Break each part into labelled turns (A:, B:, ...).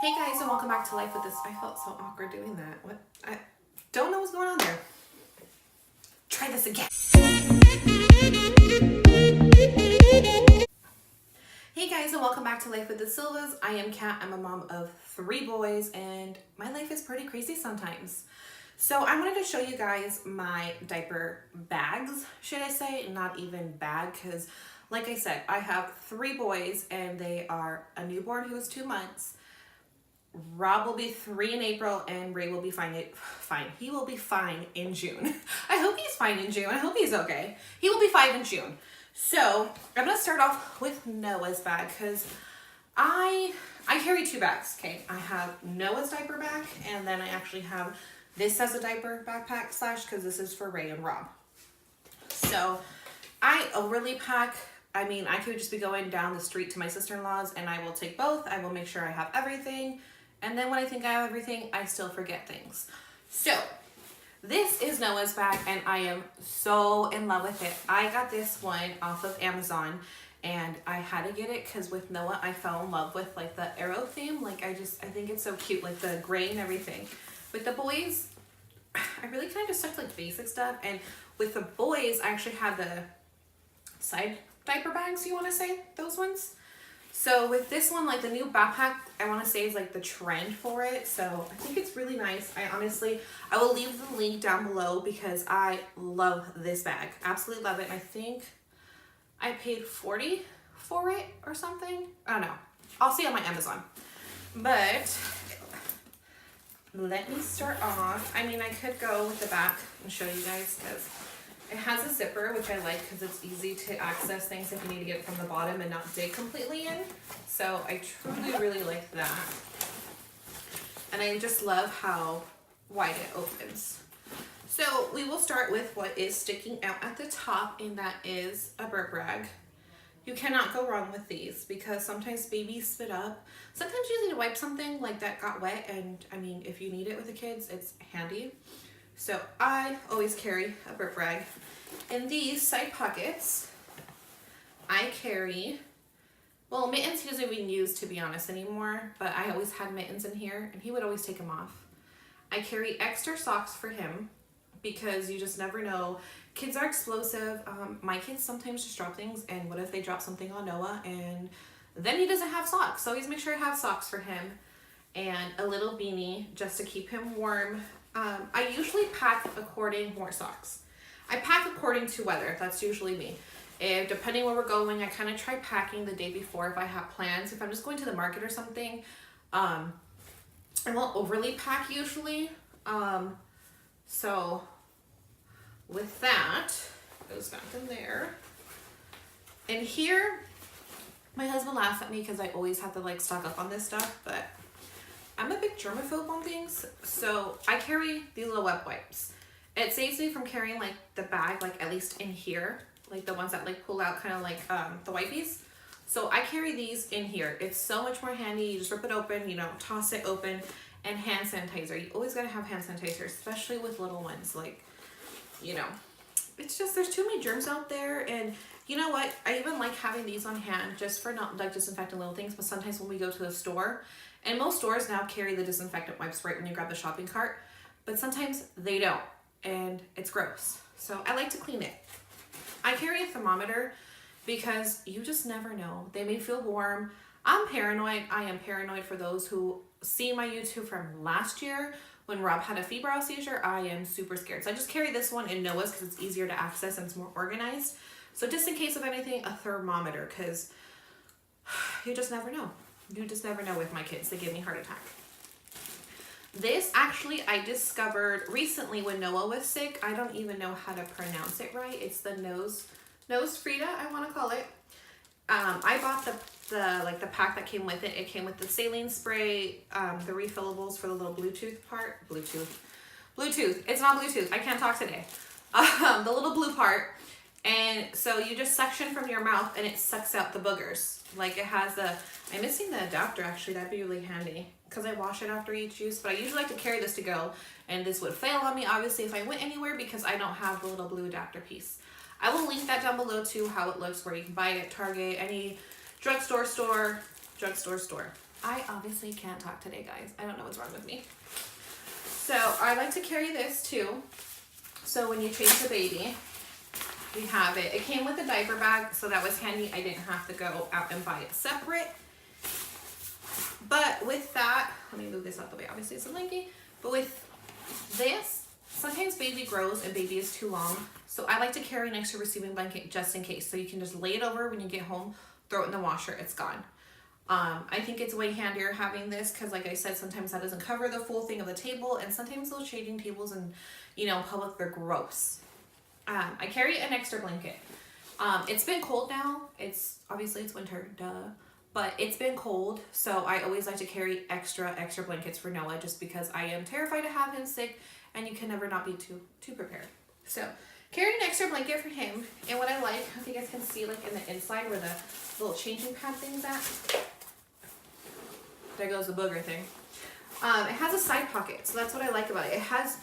A: Hey guys, and welcome back to Life with This. I felt so awkward doing that. What? I don't know what's going on there. Try this again. Hey guys, and welcome back to Life with the Silvas. I am Kat. I'm a mom of 3 boys, and my life is pretty crazy sometimes. So I wanted to show you guys my diaper bags, should I say, not even bag, because like I said, I have 3 boys, and they are a newborn who is 2 months. Rob will be 3 in April, and Ray will be fine. He will be fine in June. I hope he's fine in June. I hope he's okay. He will be 5 in June. So I'm gonna start off with Noah's bag because I carry 2 bags. Okay, I have Noah's diaper bag, and then I actually have this as a diaper backpack slash because this is for Ray and Rob. So I overly pack. I mean, I could just be going down the street to my sister-in-law's, and I will take both. I will make sure I have everything. And then when I think I have everything, I still forget things. So this is Noah's bag, and I am so in love with it. I got this one off of Amazon, and I had to get it because with Noah, I fell in love with like the arrow theme. Like I think it's so cute, like the gray and everything. With the boys, I really kind of just stuck to like basic stuff. And with the boys, I actually had the side diaper bags, you want to say, those ones. So with this one, like the new backpack, I want to say is like the trend for it. So I think it's really nice. I will leave the link down below because I love this bag. Absolutely love it. And I think I paid $40 for it or something. I don't know. I'll see on my Amazon. But let me start off. I mean, I could go with the back and show you guys because it has a zipper, which I like because it's easy to access things if you need to get it from the bottom and not dig completely in. So I truly really like that. And I just love how wide it opens. So we will start with what is sticking out at the top, and that is a burp rag. You cannot go wrong with these because sometimes babies spit up. Sometimes you need to wipe something like that got wet, and I mean, if you need it with the kids, it's handy. So I always carry a burp rag. In these side pockets, I carry, well, Mittens he doesn't even use, to be honest, anymore, but I always had Mittens in here, and he would always take them off. I carry extra socks for him because you just never know. Kids are explosive. My kids sometimes just drop things, and what if they drop something on Noah, and then he doesn't have socks? So always make sure I have socks for him, and a little beanie just to keep him warm. I usually pack more socks. I pack according to weather. That's usually me. If, depending where we're going, I kind of try packing the day before if I have plans. If I'm just going to the market or something, I won't overly pack usually. So with that, goes back in there. And here, my husband laughs at me because I always have to like stock up on this stuff, but I'm a big germaphobe on things, so I carry these little wet wipes. It saves me from carrying like the bag, like at least in here, like the ones that like pull out kind of like the wipies. So I carry these in here. It's so much more handy. You just rip it open, you know, toss it open, and hand sanitizer. You always gotta have hand sanitizer, especially with little ones. Like, you know, it's just, there's too many germs out there. And you know what? I even like having these on hand just for not like disinfecting little things, but sometimes when we go to the store, and most stores now carry the disinfectant wipes right when you grab the shopping cart, but sometimes they don't, and it's gross. So I like to clean it. I carry a thermometer because you just never know. They may feel warm. I'm paranoid. I am paranoid for those who see my YouTube from last year when Rob had a febrile seizure. I am super scared. So I just carry this one in Noah's because it's easier to access and it's more organized. So just in case of anything, a thermometer, because you just never know. You just never know with my kids. They give me a heart attack. This actually I discovered recently when Noah was sick. I don't even know how to pronounce it right. It's the Nose Frida, I want to call it. I bought the pack that came with it. It came with the saline spray, the refillables for the little Bluetooth part. Bluetooth. It's not Bluetooth. I can't talk today. The little blue part. And so you just suction from your mouth and it sucks out the boogers. Like it has I'm missing the adapter actually. That'd be really handy because I wash it after each use. But I usually like to carry this to go, and this would fail on me obviously if I went anywhere because I don't have the little blue adapter piece. I will link that down below too, how it looks, where you can buy it at Target, any drugstore store. I obviously can't talk today, guys. I don't know what's wrong with me. So I like to carry this too. So when you change the baby, we have it. It came with a diaper bag, so that was handy. I didn't have to go out and buy it separate. But with that, let me move this out the way. Obviously it's a blankie. But with this, sometimes baby grows and baby is too long. So I like to carry an extra receiving blanket just in case. So you can just lay it over when you get home, throw it in the washer, it's gone. I think it's way handier having this because, like I said, sometimes that doesn't cover the full thing of the table, and sometimes those changing tables and, you know, in public, they're gross. I carry an extra blanket. It's been cold now. Obviously it's winter, duh. But it's been cold, so I always like to carry extra blankets for Noah just because I am terrified to have him sick, and you can never not be too prepared. So carry an extra blanket for him, and what I like, if you guys can see like in the inside where the little changing pad thing's at. There goes the booger thing. It has a side pocket, so that's what I like about it. It has,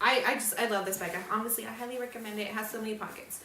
A: I love this bag. Honestly, I highly recommend it. It has so many pockets.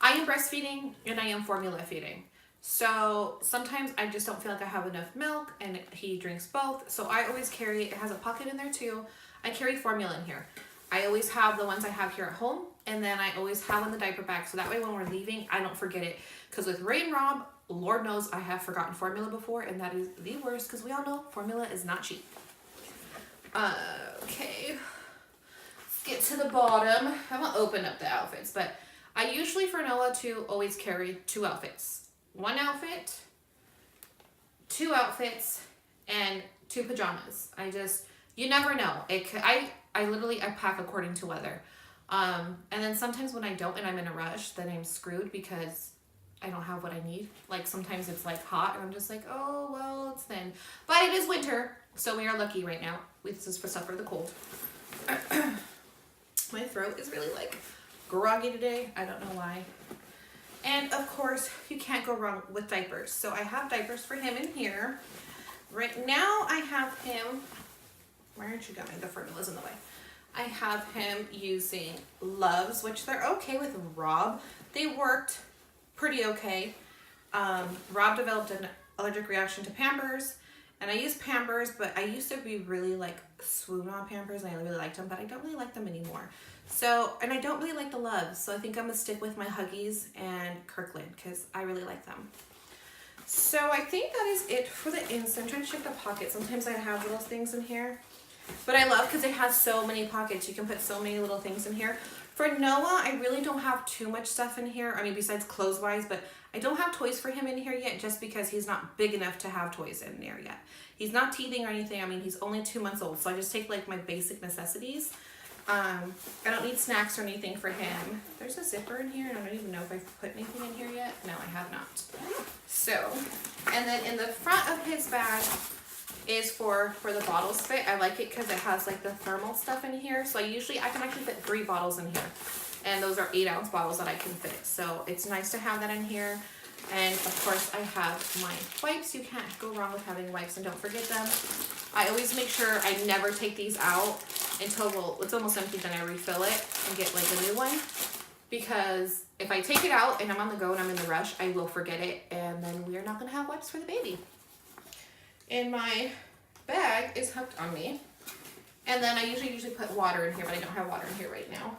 A: I am breastfeeding and I am formula feeding. So sometimes I just don't feel like I have enough milk, and he drinks both. So I always carry, it has a pocket in there too. I carry formula in here. I always have the ones I have here at home, and then I always have in the diaper bag. So that way when we're leaving, I don't forget it. Because with Ray and Rob, Lord knows I have forgotten formula before, and that is the worst because we all know formula is not cheap. Okay. Let's get to the bottom. I'm going to open up the outfits, but I usually for Noah to always carry 2 outfits. 1 outfit, 2 outfits, and 2 pajamas. You never know. I pack according to weather. And then sometimes when I don't and I'm in a rush, then I'm screwed because I don't have what I need. Like sometimes it's like hot and I'm just like, oh, well, it's thin. But it is winter, so we are lucky right now. This is for suffer the cold. My throat is really like groggy today. I don't know why. And of course, you can't go wrong with diapers. So I have diapers for him in here. Right now I have him, where aren't you going? The formula's in the way. I have him using Loves, which they're okay with Rob. They worked pretty okay. Rob developed an allergic reaction to Pampers, and I use Pampers, but I used to be really like swoon on Pampers, and I really liked them, but I don't really like them anymore. So, and I don't really like the Loves, so I think I'm gonna stick with my Huggies and Kirkland because I really like them. So I think that is it for the inside. I'm trying to check the pocket. Sometimes I have little things in here, but I love because it has so many pockets. You can put so many little things in here. For Noah, I really don't have too much stuff in here. I mean, besides clothes-wise, but I don't have toys for him in here yet just because he's not big enough to have toys in there yet. He's not teething or anything. I mean, he's only 2 months old, so I just take like my basic necessities. I don't need snacks or anything for him. There's a zipper in here, and I don't even know if I've put anything in here yet. No, I have not. So, and then in the front of his bag is for the bottles fit. I like it because it has like the thermal stuff in here. So I can actually fit 3 bottles in here. And those are 8-ounce bottles that I can fit. So it's nice to have that in here. And of course I have my wipes. You can't go wrong with having wipes, and don't forget them. I always make sure I never take these out until it's almost empty, then I refill it and get like a new one. Because if I take it out and I'm on the go and I'm in the rush, I will forget it, and then we are not gonna have wipes for the baby. And my bag is hooked on me. And then I usually put water in here, but I don't have water in here right now.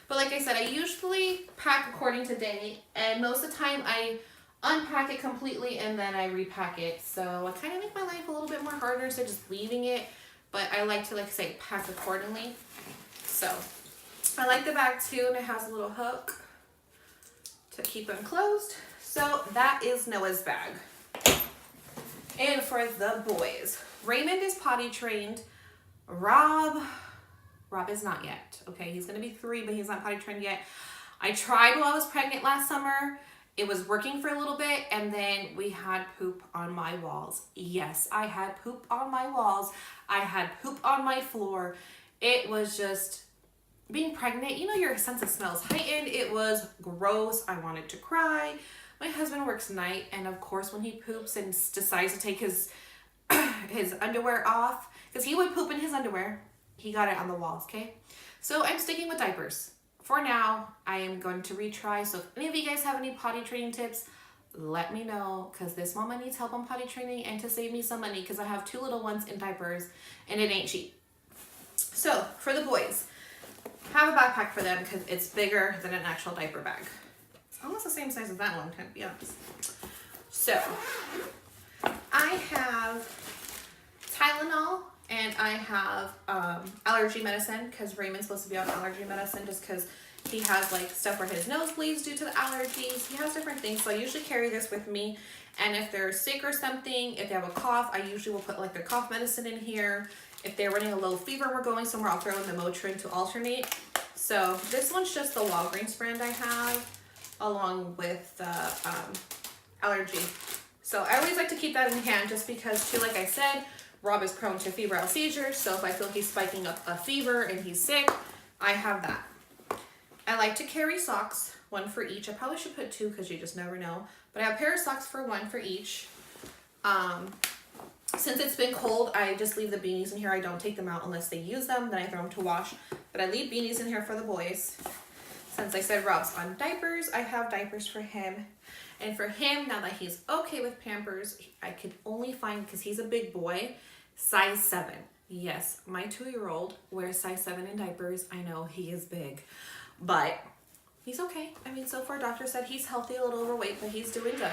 A: But like I said, I usually pack according to day, and most of the time I unpack it completely and then I repack it. So I kind of make my life a little bit more harder instead of just leaving it, but I like to, like I say, pack accordingly. So I like the bag too, and it has a little hook to keep them closed. So that is Noah's bag. And for the boys, Raymond is potty trained. Rob is not yet. Okay, he's gonna be 3, but he's not potty trained yet. I tried while I was pregnant last summer. It was working for a little bit, and then we had poop on my walls. Yes, I had poop on my walls. I had poop on my floor. It was just, being pregnant, you know, your sense of smell is heightened. It was gross. I wanted to cry. My husband works night, and of course when he poops and decides to take his underwear off, because he would poop in his underwear, he got it on the walls, okay? So I'm sticking with diapers. For now, I am going to retry. So if any of you guys have any potty training tips, let me know, because this mama needs help on potty training and to save me some money because I have 2 little ones in diapers and it ain't cheap. So for the boys, have a backpack for them because it's bigger than an actual diaper bag. It's almost the same size as that one, to be honest. So I have Tylenol and I have allergy medicine because Raymond's supposed to be on allergy medicine just because he has like stuff where his nose bleeds due to the allergies. He has different things, so I usually carry this with me. And if they're sick or something, if they have a cough, I usually will put like their cough medicine in here. If they're running a low fever, we're going somewhere, I'll throw in the Motrin to alternate. So this one's just the Walgreens brand I have, along with the allergy. So I always like to keep that in hand just because too, like I said, Rob is prone to febrile seizures. So if I feel he's spiking up a fever and he's sick, I have that. I like to carry socks, 1 for each. I probably should put 2 because you just never know. But I have a pair of socks for 1 for each. Since it's been cold, I just leave the beanies in here. I don't take them out unless they use them. Then I throw them to wash. But I leave beanies in here for the boys. Since I said Rob's on diapers, I have diapers for him. And for him, now that he's okay with Pampers, I can only find, because he's a big boy, size 7. Yes, my 2-year-old wears size 7 in diapers. I know he is big, but he's okay. I mean, so far doctor said he's healthy, a little overweight, but he's doing good.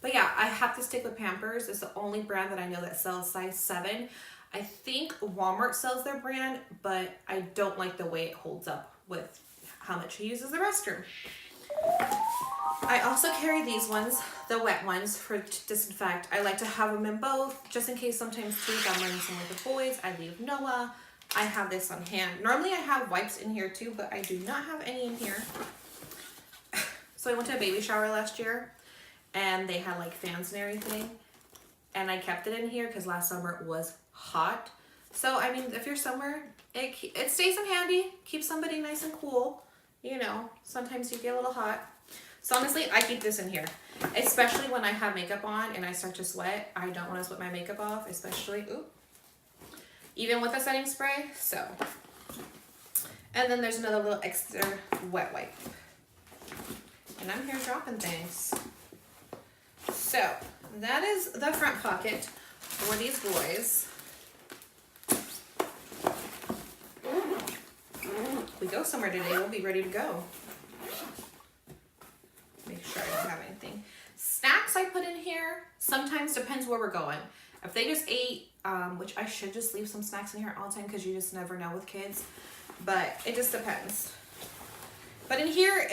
A: But yeah, I have to stick with Pampers. It's the only brand that I know that sells size 7. I think Walmart sells their brand, but I don't like the way it holds up with how much he uses the restroom. I also carry these ones, the wet ones, for disinfect. I like to have them in both, just in case sometimes too, if I'm running somewhere with the boys, I leave Noah. I have this on hand. Normally I have wipes in here too, but I do not have any in here. So I went to a baby shower last year and they had like fans and everything. And I kept it in here because last summer it was hot. So, I mean, if you're somewhere, it stays in handy, keeps somebody nice and cool. You know, sometimes you get a little hot. So honestly, I keep this in here, especially when I have makeup on and I start to sweat. I don't want to sweat my makeup off, especially, even with a setting spray. So, and then there's another little extra wet wipe. And I'm here dropping things. So that is the front pocket for these boys. If we go somewhere today, we'll be ready to go. Make sure I don't have anything. Snacks I put in here, sometimes depends where we're going. If they just ate, which I should just leave some snacks in here all the time because you just never know with kids, but it just depends. But in here,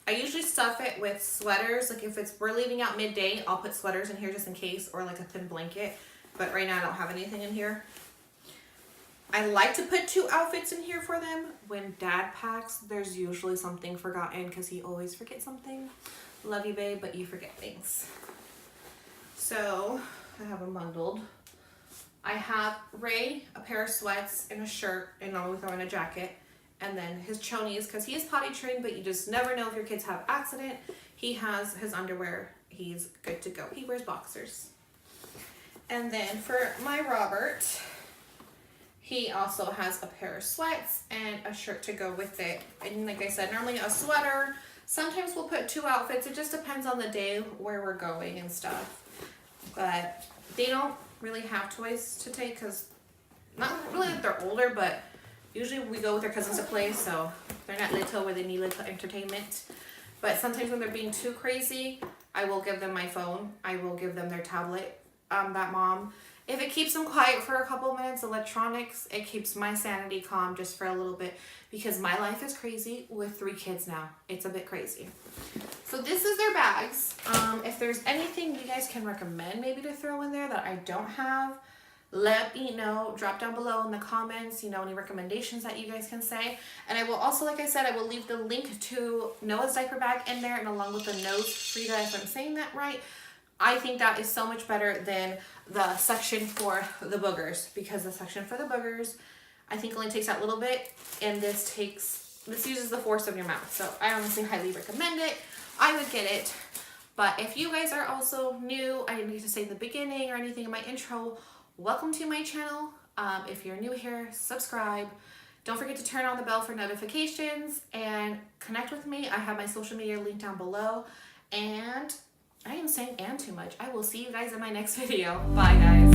A: I usually stuff it with sweaters. Like if we're leaving out midday, I'll put sweaters in here just in case, or like a thin blanket. But right now I don't have anything in here. I like to put 2 outfits in here for them. When Dad packs, there's usually something forgotten because he always forgets something. Love you, babe, but you forget things. So I have them bundled. I have Ray, a pair of sweats and a shirt, and normally throw in a jacket. And then his chonies, because he is potty trained, but you just never know if your kids have accident. He has his underwear. He's good to go. He wears boxers. And then for my Robert, he also has a pair of sweats and a shirt to go with it. And like I said, normally a sweater. Sometimes we'll put 2 outfits. It just depends on the day where we're going and stuff. But they don't really have toys to take because, not really that they're older, but usually we go with their cousins to play, so they're not little where they need little entertainment. But sometimes when they're being too crazy, I will give them my phone. I will give them their tablet, that mom. If it keeps them quiet for a couple minutes, electronics, it keeps my sanity calm just for a little bit because my life is crazy with 3 kids now. It's a bit crazy. So this is their bags. If there's anything you guys can recommend maybe to throw in there that I don't have, let me know. Drop down below in the comments, any recommendations that you guys can say. And I will also, like I said, I will leave the link to Noah's diaper bag in there and along with the Nose Frida, if I'm saying that right. I think that is so much better than the section for the boogers because the section for the boogers, I think only takes out a little bit and this uses the force of your mouth. So I honestly highly recommend it. I would get it. But if you guys are also new, I didn't need to say the beginning or anything in my intro, welcome to my channel. If you're new here, subscribe. Don't forget to turn on the bell for notifications and connect with me. I have my social media linked down below. And I am saying and too much. I will see you guys in my next video. Bye, guys.